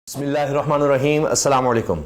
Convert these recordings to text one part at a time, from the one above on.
बिस्मिल्लाहिर्रहमानिर्रहीम, अस्सलाम वालेकुम।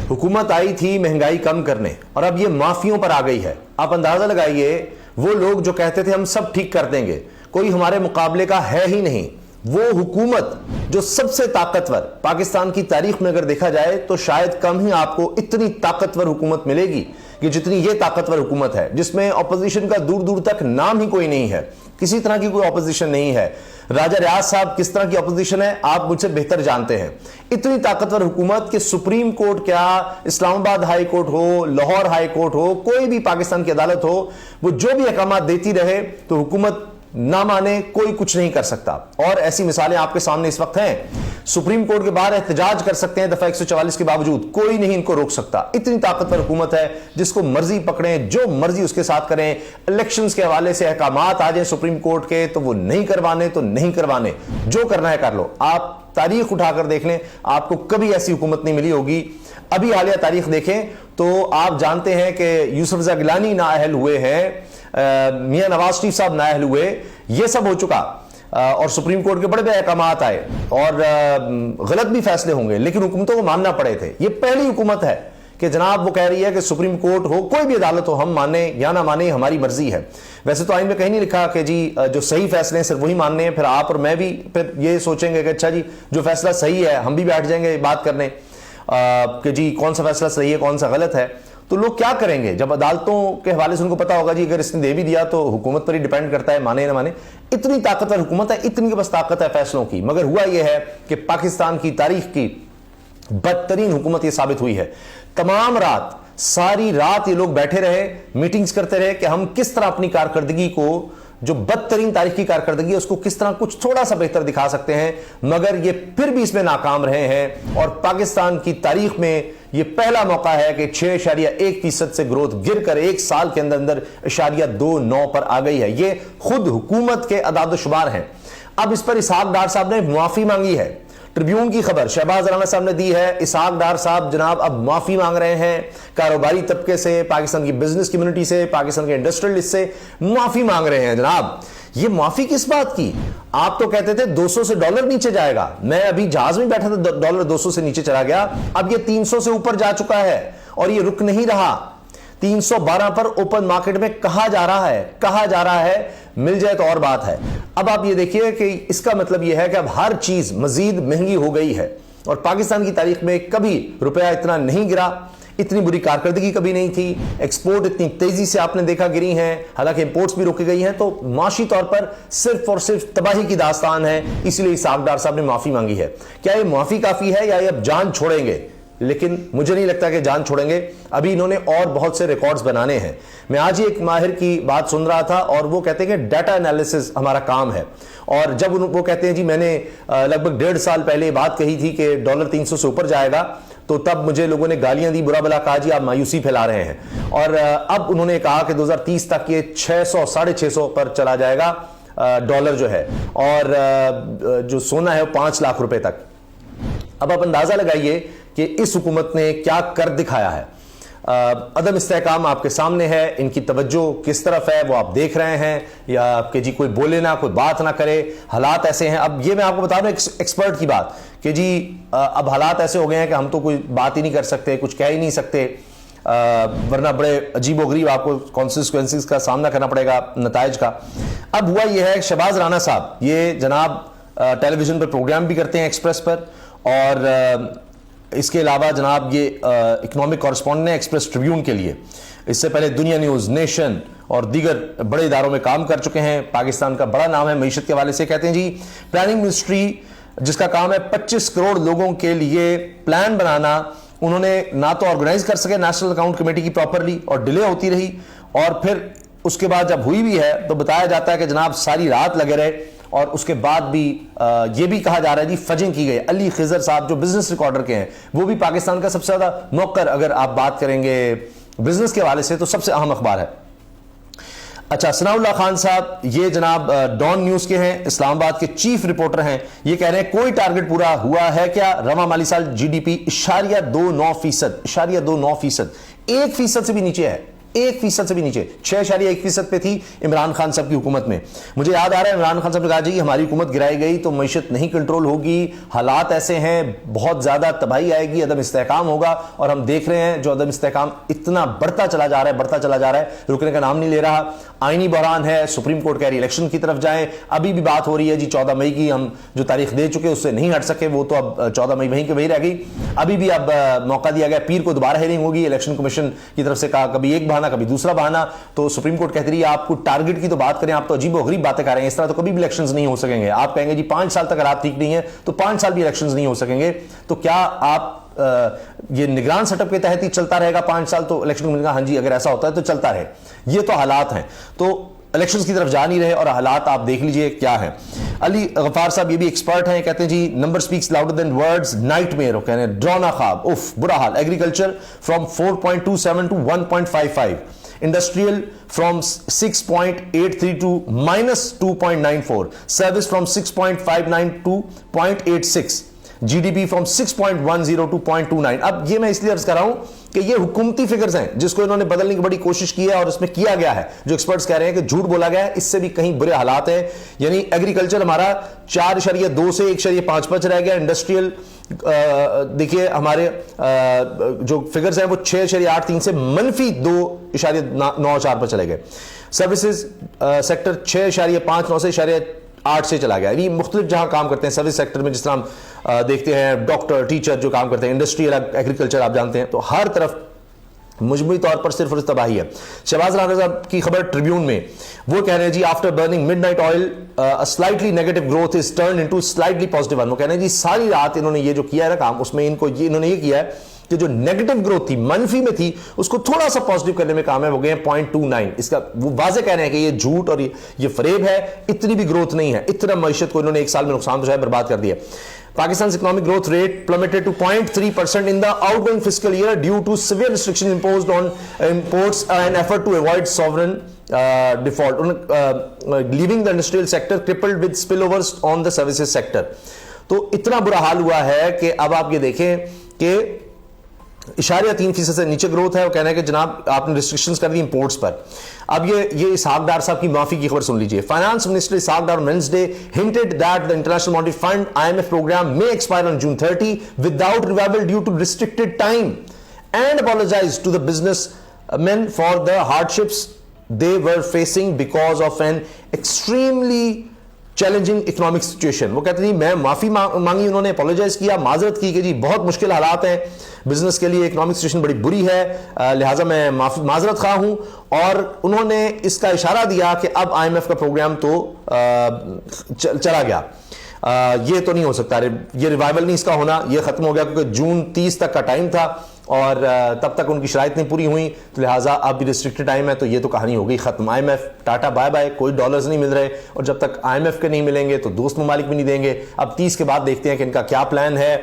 हुकूमत आई थी महंगाई कम करने और अब ये माफियों पर आ गई है। आप अंदाजा लगाइए, वो लोग जो कहते थे हम सब ठीक कर देंगे, कोई हमारे मुकाबले का है ही नहीं, वो हुकूमत जो सबसे ताकतवर पाकिस्तान की तारीख में अगर देखा जाए तो शायद कम ही आपको इतनी ताकतवर हुकूमत मिलेगी कि जितनी ये ताकतवर हुकूमत है, जिसमें ऑपोजिशन का दूर दूर तक नाम ही कोई नहीं है, किसी तरह की कोई ऑपोजिशन नहीं है। राजा रियाज साहब किस तरह की ऑपोजिशन है आप मुझसे बेहतर जानते हैं। इतनी ताकतवर हुकूमत कि सुप्रीम कोर्ट क्या, इस्लामाबाद हाई कोर्ट हो, लाहौर हाई कोर्ट हो, कोई भी पाकिस्तान की अदालत हो, वो जो भी अहकाम देती रहे तो हुकूमत ना माने, कोई कुछ नहीं कर सकता। और ऐसी मिसालें आपके सामने इस वक्त हैं। सुप्रीम कोर्ट के बाहर एहतजाज कर सकते हैं दफा 144 के बावजूद, कोई नहीं इनको रोक सकता। इतनी ताकतवर हुकूमत है, जिसको मर्जी पकड़ें, जो मर्जी उसके साथ करें। इलेक्शंस के हवाले से अहकामात आ जाए सुप्रीम कोर्ट के तो वो नहीं करवाने तो नहीं करवाने, जो करना है कर लो। आप तारीख उठाकर देख लें, आपको कभी ऐसी हुकूमत नहीं मिली होगी। अभी हालिया तारीख देखें तो आप जानते हैं कि यूसुफ रज़ा गिलानी नाअहल हुए हैं, मियां नवाज शरीफ साहब नाअहल हुए, ये सब हो चुका और सुप्रीम कोर्ट के बड़े बड़े अहकाम आए और गलत भी फैसले होंगे, लेकिन हुकूमतों को मानना पड़े थे। ये पहली हुकूमत है कि जनाब वो कह रही है कि सुप्रीम कोर्ट हो, कोई भी अदालत हो, हम माने या ना माने हमारी मर्जी है। वैसे तो आइन में कहीं नहीं लिखा कि जी जो सही फैसले हैं सिर्फ वही मानने हैं। फिर आप और मैं भी फिर ये सोचेंगे कि अच्छा जी जो फैसला सही है, हम भी बैठ जाएंगे बात करने कि जी कौन सा फैसला सही है कौन सा गलत है। तो लोग क्या करेंगे जब अदालतों के हवाले से उनको पता होगा जी अगर इसने दे भी दिया तो हुकूमत पर ही डिपेंड करता है माने ना माने। इतनी ताकतवर हुकूमत है, इतनी के बस ताकत है फैसलों की। मगर हुआ यह है कि पाकिस्तान की तारीख की बदतरीन हुकूमत यह साबित हुई है। तमाम रात, सारी रात ये लोग बैठे रहे, मीटिंग्स करते रहे कि हम किस तरह अपनी कारकर्दगी को, जो बदतरीन तारीख की कारकर्दगी है, उसको किस तरह कुछ थोड़ा सा बेहतर दिखा सकते हैं। मगर ये फिर भी इसमें नाकाम रहे हैं और पाकिस्तान की तारीख में ये पहला मौका है कि 6.1% से ग्रोथ गिर कर एक साल के अंदर अंदर 0.29 पर आ गई है। ये खुद हुकूमत के अदाद-ओ-शुमार हैं। अब इस पर इसहाक डार साहब ने मुआफी मांगी है। ट्रिब्यून की खबर शहबाज राना साहब ने दी है, इसहाक डार साहब जनाब अब माफी मांग रहे हैं कारोबारी तबके से, पाकिस्तान की बिजनेस कम्युनिटी से, पाकिस्तान के इंडस्ट्रियलिस्ट से माफी मांग रहे हैं। जनाब ये माफी किस बात की? आप तो कहते थे 200 से डॉलर नीचे जाएगा, मैं अभी जहाज में बैठा था डॉलर 200 से नीचे चला गया, अब ये 300 से ऊपर जा चुका है और ये रुक नहीं रहा। 312 पर ओपन मार्केट में कहा जा रहा है, मिल जाए तो और बात है। अब आप ये देखिए कि इसका मतलब यह है कि अब हर चीज मजीद महंगी हो गई है और पाकिस्तान की तारीख में कभी रुपया इतना नहीं गिरा, इतनी बुरी कारकर्दगी कभी नहीं थी। एक्सपोर्ट इतनी तेजी से आपने देखा गिरी हैं, हालांकि इंपोर्ट्स भी रोकी गई हैं। तो माशी तौर पर सिर्फ और सिर्फ तबाही की दास्तान है, इसलिए इसहाक डार साहब ने माफी मांगी है। क्या ये माफी काफी है या ये अब जान छोड़ेंगे? लेकिन मुझे नहीं लगता कि जान छोड़ेंगे। अभी इन्होंने और बहुत से रिकॉर्ड्स बनाने हैं। मैं आज ही एक माहिर की बात सुन रहा था और वो कहते हैं कि डाटा एनालिसिस हमारा काम है। और जब वो कहते हैं जी मैंने लगभग 1.5 साल पहले बात कही थी कि डॉलर 300 से ऊपर जाएगा, तो तब मुझे लोगों ने गालियां दी, बुरा भला कहा, जी आप मायूसी फैला रहे हैं। और अब उन्होंने कहा कि 2030 तक ये 600 650 पर चला जाएगा डॉलर जो है, और जो सोना है वो 5 लाख रुपए तक। अब आप अंदाजा लगाइए कि इस हुकूमत ने क्या कर दिखाया है। अदम इस्तेहकाम आपके सामने है, इनकी तवज्जो किस तरफ है वो आप देख रहे हैं, या कि जी कोई बोले ना, कोई बात ना करे, हालात ऐसे हैं। अब ये मैं आपको बता रहा हूं एक्सपर्ट की बात कि जी अब हालात ऐसे हो गए हैं कि हम तो कोई बात ही नहीं कर सकते, कुछ कह ही नहीं सकते, वरना बड़े अजीबोगरीब आपको कॉन्सिक्वेंसेस का सामना करना पड़ेगा, नताइज का। अब हुआ यह है शहबाज राना साहब, ये जनाब टेलीविजन पर प्रोग्राम भी करते हैं एक्सप्रेस पर, और इसके अलावा जनाब ये इकोनॉमिक कॉरेस्पॉन्डेंट है एक्सप्रेस ट्रिब्यून के लिए। इससे पहले दुनिया न्यूज़, नेशन और दीगर बड़े इदारों में काम कर चुके हैं। पाकिस्तान का बड़ा नाम है मीशत के हवाले से। कहते हैं जी प्लानिंग मिनिस्ट्री जिसका काम है 25 करोड़ लोगों के लिए प्लान बनाना, उन्होंने ना तो ऑर्गेनाइज कर सके नेशनल अकाउंट कमेटी की प्रॉपरली और डिले होती रही, और फिर उसके बाद जब हुई भी है तो बताया जाता है कि जनाब सारी रात लगे रहे, और उसके बाद भी ये भी कहा जा रहा है जी फजिंग की गई। अली खिजर साहब जो बिजनेस रिकॉर्डर के हैं, वो भी पाकिस्तान का सबसे ज्यादा नौकर, अगर आप बात करेंगे बिजनेस के हवाले से तो सबसे अहम अखबार है। अच्छा, सनाउल्लाह खान साहब ये जनाब डॉन न्यूज के हैं, इस्लामाबाद के चीफ रिपोर्टर हैं। ये कह रहे हैं कोई टारगेट पूरा हुआ है क्या? रवा माली साल GDP 0.29%, 0.29%, 1% से भी नीचे है, 1% से भी नीचे, 6.1% पे थी इमरान खान साहब की हुकूमत में। मुझे याद आ रहा है इमरान खान साहब ने कहा जी हमारी हुकूमत गिराई गई तो मईशत नहीं कंट्रोल होगी, हालात ऐसे हैं, बहुत ज्यादा तबाही आएगी, अदम इस्तेहकाम होगा। और हम देख रहे हैं जो अदम इस्तेहकाम इतना बढ़ता चला जा रहा है, रुकने का नाम नहीं ले रहा। आईनी बहरान है, सुप्रीम कोर्ट कह रही इलेक्शन की तरफ जाएं। अभी भी बात हो रही है जी 14 मई की, हम जो तारीख दे चुके उससे नहीं हट सके, वो तो अब 14 मई वहीं के वहीं रह गई। अभी भी अब मौका दिया गया, पीर को दोबारा हेयरिंग होगी। इलेक्शन कमीशन की तरफ से कहा कभी एक बहाना कभी दूसरा बहाना, तो सुप्रीम कोर्ट कहती रही है आपको टारगेट की तो बात करें, आप तो अजीब गरीब बातें कर रहे हैं, इस तरह तो कभी भी इलेक्शंस नहीं हो सकेंगे। आप कहेंगे जी 5 साल तक हालात ठीक नहीं है तो 5 साल भी इलेक्शंस नहीं हो सकेंगे। तो क्या आप ये निगरान सेटअप के तहत ही चलता रहेगा 5 साल? तो इलेक्शन कमीशन का हाँ जी अगर ऐसा होता है तो चलता रहे। ये तो हालात हैं, तो इलेक्शंस की तरफ जा नहीं रहे और हालात आप देख लीजिए क्या है। अली गफ्फार साहब ये भी एक्सपर्ट हैं, कहते हैं जी number speaks louder than words, nightmare, कह रहे हैं डरावना ख्वाब, उफ बुरा हाल। Agriculture from 4.27 to 1.55, industrial from 6.83 to -2.94, service from 6.59 to 0.86, GDP from 6.10 to 0.29। अब ये मैं इसलिए अर्ज कर रहा हूं कि ये हुकूमती फिगर्स हैं जिसको इन्होंने बदलने की बड़ी कोशिश की है और इसमें किया गया है, जो एक्सपर्ट्स कह रहे हैं कि झूठ बोला गया है, इससे भी कहीं बुरे हालात हैं। यानी एग्रीकल्चर हमारा 4.2 से 1.55 रह गया, इंडस्ट्रियल देखिए हमारे जो फिगर्स हैं वो 6.83 से -2.94 पर चले गए। सर्विसेज सेक्टर 6.59 से 8 से चला गया। यानी मुख्तलिफ जहां काम करते हैं सर्विस सेक्टर में, जिस तरह हम देखते हैं डॉक्टर टीचर जो काम करते हैं, इंडस्ट्रियल एग्रीकल्चर आप जानते हैं, तो हर तरफ मुजमूई तौर पर सिर्फ तबाही है। शहबाज राना साहब की खबर ट्रिब्यून में, वो कह रहे हैं जी after burning midnight oil slightly negative growth is turn into slightly positive one. वो कह रहे हैं जी सारी रात इन्होंने ये जो किया है ना काम, उसमें इन्होंने ये किया है कि जो नेगेटिव ग्रोथ थी, मनफी में थी, उसको थोड़ा सा पॉजिटिव करने में कामयाब हो गए हैं 0.29। इसका वो वाजे कह रहे हैं कि ये झूठ और ये फरेब है, इतनी भी ग्रोथ नहीं है, इतना मईशत को इन्होंने एक साल में नुकसान पहुंचाया, बर्बाद कर दिया। Pakistan's economic growth rate plummeted to 0.3% in the outgoing fiscal year due to severe restrictions imposed on imports and effort to avoid sovereign default, leaving the industrial sector crippled with spillovers on the services sector। तो इतना बुरा हाल हुआ है कि अब आप ये देखें कि 3% से नीचे ग्रोथ है। वो कहना है कि जनाब आपने रिस्ट्रिक्शंस कर दी इंपोर्ट्स पर। अब ये इसहाक डार साहब की माफी की खबर सुन लीजिए। Finance minister Ishaq Dar Wednesday hinted that the International Monetary Fund IMF program may expire on June 30 without revival due to restricted time, and apologized to the businessmen for the hardships they were facing because of an extremely challenging economic situation. वो कहते हैं मैं माफी मांगी, उन्होंने apologise किया, माजरत की कि जी बहुत मुश्किल हालात हैं बिजनेस के लिए, इकोनॉमिक सिचुएशन बड़ी बुरी है, लिहाजा मैं माजरत खा हूं। और उन्होंने इसका इशारा दिया कि अब आईएमएफ का प्रोग्राम तो चला गया, ये तो नहीं हो सकता, ये रिवाइवल नहीं इसका होना, ये खत्म हो गया, क्योंकि जून 30 तक का टाइम था और तब तक उनकी शराइत नहीं पूरी हुई, तो लिहाजा अब रिस्ट्रिक्टेड टाइम है, तो ये तो कहानी हो गई खत्म। आईएमएफ टाटा बाय बाय, कोई डॉलर्स नहीं मिल रहे, और जब तक आईएमएफ के नहीं मिलेंगे तो दोस्त ममालिक भी नहीं देंगे। अब 30 के बाद देखते हैं कि इनका क्या प्लान है,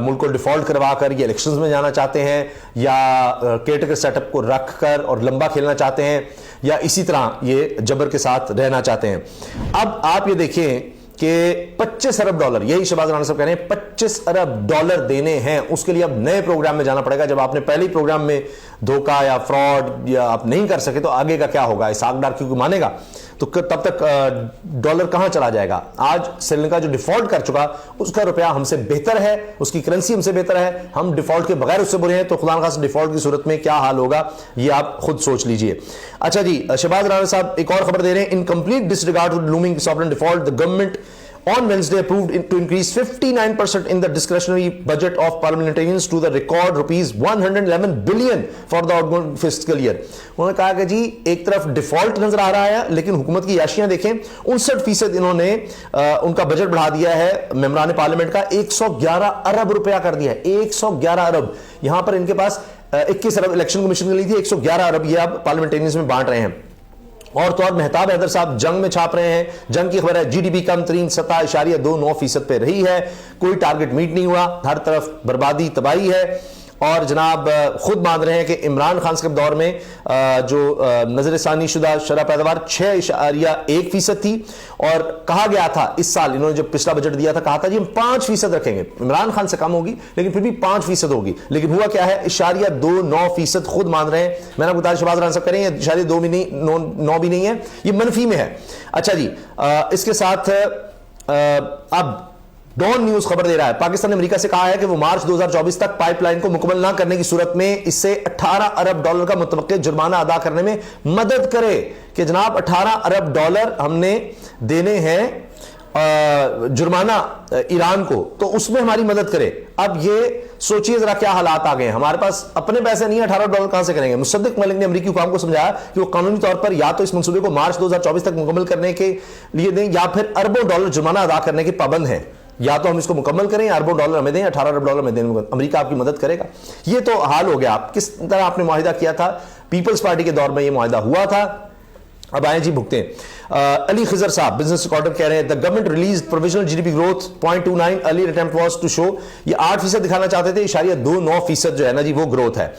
मुल्क को डिफॉल्ट करवा कर ये इलेक्शंस में जाना चाहते हैं, या केयरटेकर सेटअप को रख कर और लंबा खेलना चाहते हैं, या इसी तरह ये जबर के साथ रहना चाहते हैं। अब आप ये देखें कि 25 अरब डॉलर, यही शहबाज राना साहब कह रहे हैं 25 अरब डॉलर देने हैं, उसके लिए अब नए प्रोग्राम में जाना पड़ेगा। जब आपने पहले ही प्रोग्राम में धोखा या फ्रॉड या आप नहीं कर सके तो आगे का क्या होगा? इसहाक डार क्योंकि मानेगा तो तब तक डॉलर कहां चला जाएगा? आज श्रीलंका जो डिफॉल्ट कर चुका उसका रुपया हमसे बेहतर है, उसकी करेंसी हमसे बेहतर है, हम डिफॉल्ट के बगैर उससे बुरे हैं, तो खुदा न खास डिफॉल्ट की सूरत में क्या हाल होगा ये आप खुद सोच लीजिए। अच्छा जी, शहबाज राना साहब एक और खबर दे रहे हैं, in complete disregard to looming sovereign default the government on Wednesday approved to increase 59% in the discretionary budget of parliamentarians to the record rupees 111 billion for the outgoing fiscal year। उन्होंने कहा कि जी एक तरफ डिफॉल्ट नजर आ रहा है, लेकिन हुकूमत की याशियां देखें, 59% इन्होंने उनका बजट बढ़ा दिया है मेंबरान पार्लियामेंट का, 111 अरब रुपया कर दिया है, 111 अरब। यहां पर इनके पास 21 अरब इलेक्शन कमीशन के लिए थी, 111 अरब ये अब पार्लियामेंटेरियंस में बांट रहे हैं। और तो और मेहताब हैदर साहब जंग में छाप रहे हैं, जंग की खबर है, जीडीपी कम तरीन 17.29% पे रही है, कोई टारगेट मीट नहीं हुआ, हर तरफ बर्बादी तबाही है। और जनाब खुद मान रहे हैं कि इमरान खान के दौर में जो नजरसानी शुदा शरह पैदावार 6.1% थी, और कहा गया था इस साल इन्होंने जब पिछला बजट दिया था, कहा था जी हम 5% रखेंगे, इमरान खान से कम होगी लेकिन फिर भी 5% होगी, लेकिन हुआ क्या है 0.29%। खुद मान रहे हैं, मैंने आपको बताया शहबाज राना साहब करें, 2 भी नहीं, 9 भी नहीं है, ये मनफी में है। अच्छा जी, इसके साथ अब डॉन न्यूज खबर दे रहा है, पाकिस्तान ने अमेरिका से कहा है कि वो मार्च 2024 तक पाइपलाइन को मुकम्मल ना करने की सूरत में इससे $18 अरब का मुतवक्के जुर्माना अदा करने में मदद करे, कि जनाब $18 अरब हमने देने हैं जुर्माना ईरान को, तो उसमें हमारी मदद करे। अब ये सोचिए जरा क्या हालात आ गए हैं, हमारे पास अपने पैसे नहीं है, $18 कहां से करेंगे। मुसद्दिक मलिक ने अमेरिकी हुकाम को समझाया कि वो कानूनी तौर पर या तो इस मंसूबे को मार्च 2024 तक मुकम्मल करने के लिए दें, या फिर अरबों डॉलर जुर्माना अदा करने के पाबंद हैं, या तो हम इसको मुकम्मल करें या अरबों डॉलर हमें दें, $18 अरब हमें देने में अमेरिका आपकी मदद करेगा। ये तो हाल हो गया। आप किस तरह आपने मुआहिदा किया था, पीपल्स पार्टी के दौर में ये मुआहिदा हुआ था, अब आए जी भुगते। अली खिजर साहब बिजनेस रिकॉर्डर कह रहे हैं the government release provisional GDP growth 0.29, earlier attempt was to show, ये 8% दिखाना चाहते थे, 0.29% जो है ना जी वो ग्रोथ है।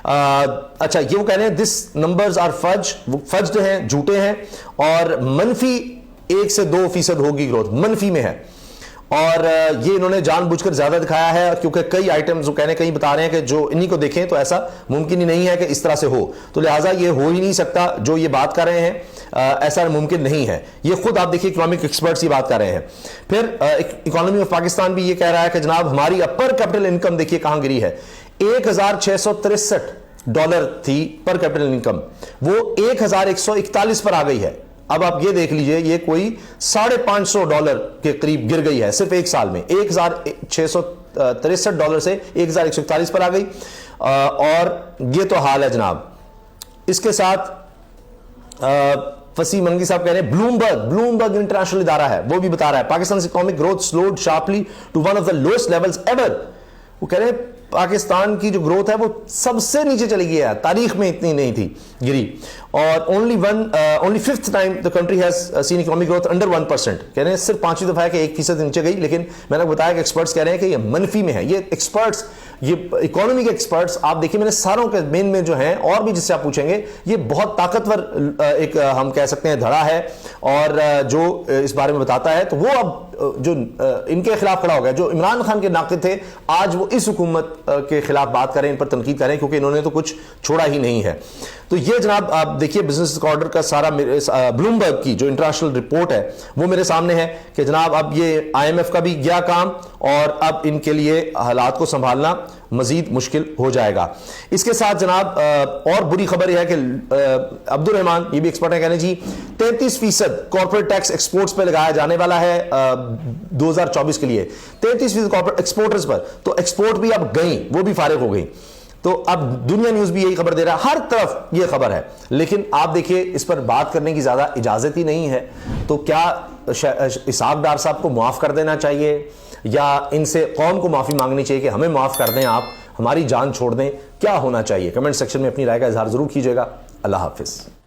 अच्छा, ये वो कह रहे हैं दिस नंबर्स आर फज्ड हैं, झूठे हैं, और मनफी 1 से 2% होगी ग्रोथ, मनफी में है। और ये इन्होंने जानबूझकर ज्यादा दिखाया है, क्योंकि कई आइटम्स कहीं बता रहे हैं कि जो इन्हीं को देखें तो ऐसा मुमकिन ही नहीं है कि इस तरह से हो, तो लिहाजा ये हो ही नहीं सकता जो ये बात कर रहे हैं, ऐसा मुमकिन नहीं है। ये खुद आप देखिए इकोनॉमिक एक्सपर्ट्स ये बात कर रहे हैं। फिर इकोनॉमी ऑफ पाकिस्तान भी ये कह रहा है कि जनाब हमारी अपर कैपिटल इनकम देखिए कहां गिरी है, $1,663 थी पर कैपिटल इनकम, वो $1,141 पर आ गई है। अब आप ये देख लीजिए, ये कोई $550 के करीब गिर गई है सिर्फ एक साल में, $1,663 से $1,141 पर आ गई, और ये तो हाल है जनाब। इसके साथ फसीम मंगी साहब कह रहे हैं ब्लूमबर्ग इंटरनेशनल इदारा है, वो भी बता रहा है Pakistan economic growth slowed sharply to one of the lowest levels ever. वो कह रहे हैं पाकिस्तान की जो ग्रोथ है वो सबसे नीचे चली गई है, तारीख में इतनी नहीं थी गिरी, और only fifth time the country has seen economic growth under 1%। कह रहे हैं सिर्फ 5वीं दफा है कि 1% नीचे गई, लेकिन मैंने बताया कि एक्सपर्ट्स कह रहे हैं कि ये मनफी में है। ये एक्सपर्ट्स, ये इकोनॉमी के एक्सपर्ट्स आप देखिए, मैंने सारों के मेन में जो हैं और भी जिससे आप पूछेंगे, ये बहुत ताकतवर एक हम कह सकते हैं धड़ा है, और जो इस बारे में बताता है, तो वो अब जो इनके खिलाफ खड़ा हो गया, जो इमरान खान के नाक़िद थे, आज वो इस हुकूमत के खिलाफ बात करें, इन पर तनकीद करें, क्योंकि इन्होंने तो कुछ छोड़ा ही नहीं है। तो ये जनाब आप देखिए बिजनेस रिकॉर्डर का सारा, ब्लूमबर्ग की जो इंटरनेशनल रिपोर्ट है वो मेरे सामने है कि जनाब अब ये IMF का भी गया काम, और अब इनके लिए हालात को संभालना मजीद मुश्किल हो जाएगा। इसके साथ जनाब और बुरी खबर यह है कि अब्दुल रहमान, ये भी एक्सपर्ट है, कहने जी 33% कॉर्पोरेट टैक्स एक्सपोर्ट्स पे लगाया जाने वाला है 2024 के लिए, 33% कॉर्पोरेट एक्सपोर्टर्स पर, तो एक्सपोर्ट भी अब गई, वो भी फारिग हो गई। तो अब दुनिया न्यूज भी यही खबर दे रहा है, हर तरफ ये खबर है, लेकिन आप देखिए इस पर बात करने की ज्यादा इजाजत ही नहीं है। तो क्या इसहाक डार साहब को माफ कर देना चाहिए, या इनसे कौम को माफी मांगनी चाहिए कि हमें माफ कर दें, आप हमारी जान छोड़ दें, क्या होना चाहिए? कमेंट सेक्शन में अपनी राय का इजहार जरूर कीजिएगा। अल्लाह हाफिज।